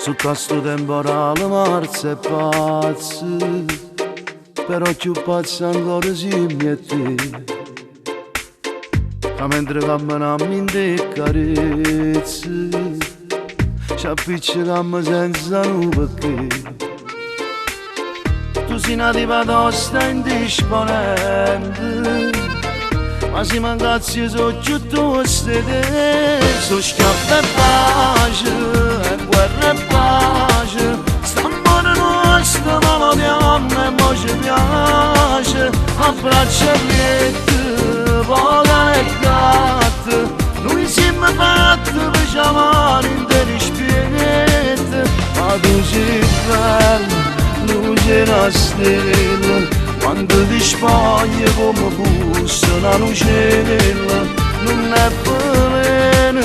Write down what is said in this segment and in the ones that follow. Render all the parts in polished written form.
Su questo temporale marzo è pazzo, però più pazzo ancora si mi è te. Ma mentre camminiamo in te carezze, ci appiccichiamo senza nu perché. Tu sei una tipa tosta indisponente, ma se mancassi so giù tu te. So schiaffo e pace, e guerra e pace, st'amore nostro ma lo diamo e mo ci piace. Abbraccia liette, vola e gatte, noi siamo fatti per chiamare in te spiegate. Ma tu sei bella, luce una stella, quando ti spogli come fosse una lucella. Non è bene,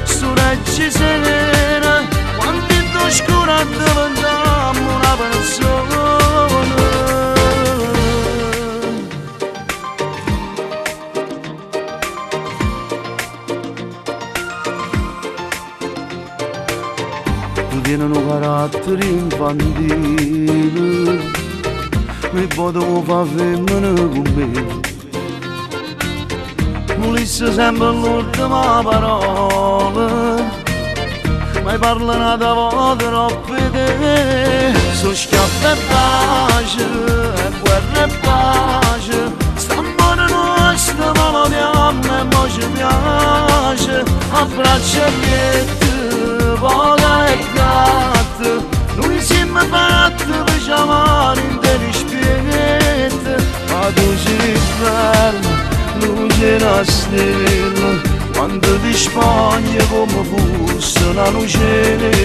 sto reggi serena, quando in oscura diventiamo una persona. Tu tieni un carattere infantile, mi potevo fare femmina con me. Volessi sempre l'ultima parola, ma parla una volta troppo di te. So schiaffo e pace, e guerra e pace, st'amore nostro ma lo diamo e mo ci piace. Abbraccia liette, vola e gatte, noi siamo fatti per chiamare in te spiegate. Ma tu sei bella, luce una stella, quando ti spogli come fosse una lucella.